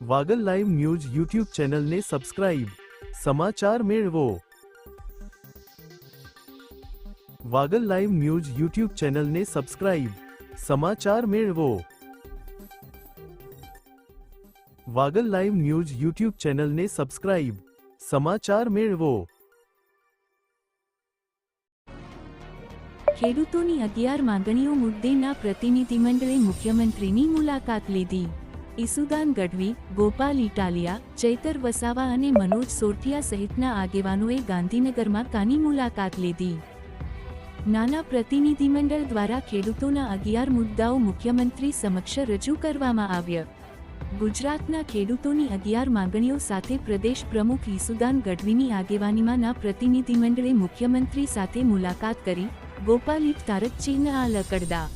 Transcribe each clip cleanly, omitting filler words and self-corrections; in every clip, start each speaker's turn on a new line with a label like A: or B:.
A: Wagle live news YouTube ચેનલને subscribe. સમાચાર મેળવો. વાગલ લાઈવ ન્યૂઝ યુટ્યુબ ચેનલને સબસ્ક્રાઇબ. સમાચાર મેળવો. વાગલ લાઈવ ન્યૂઝ યુટ્યુબ ચેનલને સબસ્ક્રાઇબ. સમાચાર મેળવો.
B: ખેડૂતોની 11 માંગણીઓ મુદ્દેના પ્રતિનિધિમંડળે મુખ્યમંત્રીની મુલાકાત લીધી. ઈસુદાન ગઢવી, ગોપાલ ઇટાલિયા, ચૈતર વસાવા અને મનોજ સોરઠિયા સહિતના આગેવાનોએ ગાંધીનગરમાં કાની મુલાકાત લીધી. નાના પ્રતિનિધિમંડળ દ્વારા ખેડૂતોના 11 મુદ્દાઓ મુખ્યમંત્રી સમક્ષ રજૂ કરવામાં આવ્યા. ગુજરાતના ખેડૂતોની 11 માંગણીઓ સાથે પ્રદેશ પ્રમુખ ઈસુદાન ગઢવીની આગેવાનીમાંના પ્રતિનિધિમંડળે મુખ્યમંત્રી સાથે મુલાકાત કરી. ગોપાલ ઇટાલિયા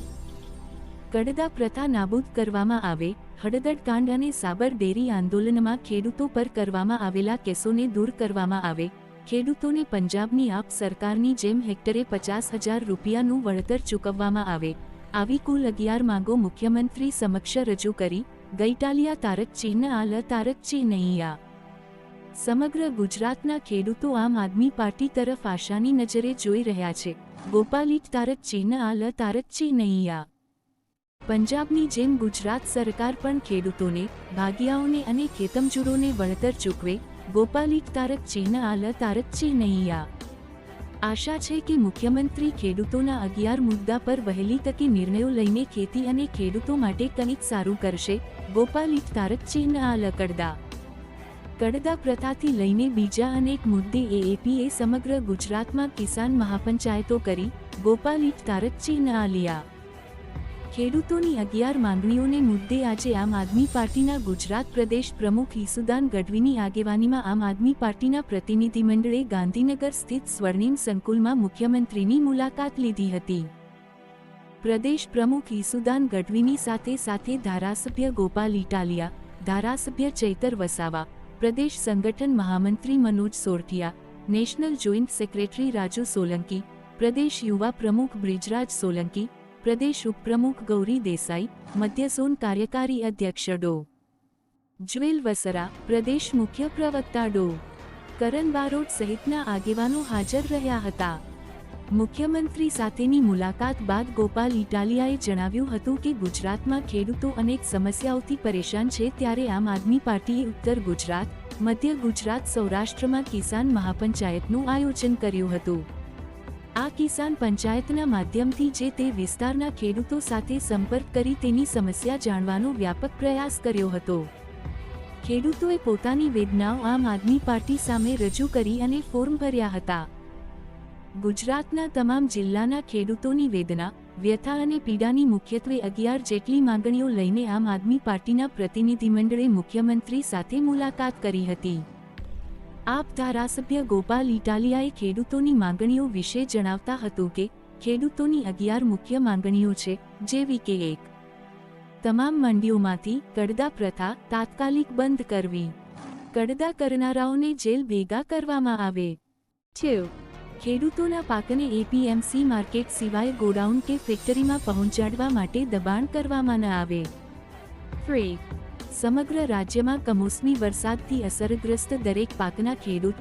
B: કડદા પ્રથા નાબૂદ કરવામાં આવે, હળદડ કાંડ અને સાબર ડેરી આંદોલનમાં ખેડૂતો પર કરવામાં આવેલા કેસોને દૂર કરવામાં આવે, ખેડૂતોને પંજાબની આપ સરકારની જેમ હેક્ટરે 50,000 રૂપિયાનું વળતર ચૂકવવામાં આવે, આવી કુલ 11 માંગો મુખ્યમંત્રી સમક્ષ રજૂ કરી. ગઈટાલિયા તારકચી નહીયા. સમગ્ર ગુજરાતના ખેડૂતો આમ આદમી પાર્ટી તરફ આશાની નજરે જોઈ રહ્યા છે. ગોપાલ તારકચી નહીયા. પંજાબની જેમ ગુજરાત સરકાર પણ ખેડૂતોને, ભાગિયાઓને અને ખેતમજૂરોને વળતર ચૂકવે. ગોપાલ તારકચી નહીયા. આશા છે કે મુખ્યમંત્રી ખેડૂતોના 11 મુદ્દા પર વહેલી તકે નિર્ણયો લઈને ખેતી અને ખેડૂતો માટે કંઈક સારું કરશે. ગોપાલ કડદા પ્રથાથી લઈને બીજા અનેક મુદ્દે એએપીએ સમગ્ર ગુજરાતમાં કિસાન મહાપંચાયતો કરી. ગોપાલ ખેડૂતોની 11 માંગણીઓને મુદ્દે આજે આમ આદમી પાર્ટીના ગુજરાત પ્રદેશ પ્રમુખ ઈસુદાન ગઢવીની આગેવાનીમાં આમ આદમી પાર્ટીના પ્રતિનિધિમંડળે ગાંધીનગર સ્થિત સ્વર્ણિમ સંકુલમાં મુખ્યમંત્રીની મુલાકાત લીધી હતી. પ્રદેશ પ્રમુખ ઈસુદાન ગઢવીની સાથે ધારાસભ્ય ગોપાલ ઇટાલિયા, ધારાસભ્ય ચૈતર વસાવા, પ્રદેશ સંગઠન મહામંત્રી Manoj Sorathiya, national joint secretary Raju Solanki, પ્રદેશ યુવા પ્રમુખ બ્રિજરાજ સોલંકી, પ્રદેશ ઉપપ્રમુખ ગૌરી દેસાઈ, મધ્ય ઝોન કાર્યકારી અધ્યક્ષ ડો. જ્વેલ વસરા, પ્રદેશ મુખ્ય પ્રવક્તા ડો. કરણ બારોટ સહિતના આગેવાનો હાજર રહ્યા હતા. મુખ્યમંત્રી સાથેની મુલાકાત બાદ ગોપાલ ઇટાલિયાએ જણાવ્યું હતું કે ગુજરાતમાં ખેડૂતો અનેક સમસ્યાઓથી પરેશાન છે, ત્યારે આમ આદમી પાર્ટીએ ઉત્તર ગુજરાત, મધ્ય ગુજરાત, સૌરાષ્ટ્રમાં કિસાન મહાપંચાયતનું આયોજન કર્યું હતું. આ કિસાન પંચાયતના માધ્યમથી જે તે વિસ્તારના ખેડૂતો સાથે સંપર્ક કરી તેની સમસ્યા જાણવાનો વ્યાપક પ્રયાસ કર્યો હતો. ખેડૂતોએ પોતાની વેદનાઓ આમ આદમી પાર્ટી સામે રજૂ કરી અને ફોર્મ ભર્યા હતા. ગુજરાતના તમામ જિલ્લાના ખેડૂતોની વેદના, વ્યથા અને પીડાની મુખ્યત્વે 11 જેટલી માંગણીઓ લઈને આમ આદમી પાર્ટીના પ્રતિનિધિમંડળે મુખ્યમંત્રી સાથે મુલાકાત કરી હતી. આપ ધારાસભ્ય ગોપાલ ઇટાલિયાએ ખેડૂતોની માંગણીઓ વિશે જણાવતા હતું કે ખેડૂતોની 11 મુખ્ય માંગણીઓ છે, જેવી કે 1. તમામ મંડીઓમાંથી કડદા પ્રથા તાત્કાલિક બંધ કરવી. કડદા કરનારાઓને જેલ ભેગા કરવામાં આવે. 2. ખેડૂતોના પાકને એપીએમસી માર્કેટ સિવાય ગોડાઉન કે ફેક્ટરીમાં પહોંચાડવા માટે દબાણ કરવામાં ન આવે. 3. સમગ્ર રાજ્યમાં કમોસમી વરસાદથી અસરગ્રસ્ત દરેક પાકના ખેડૂત,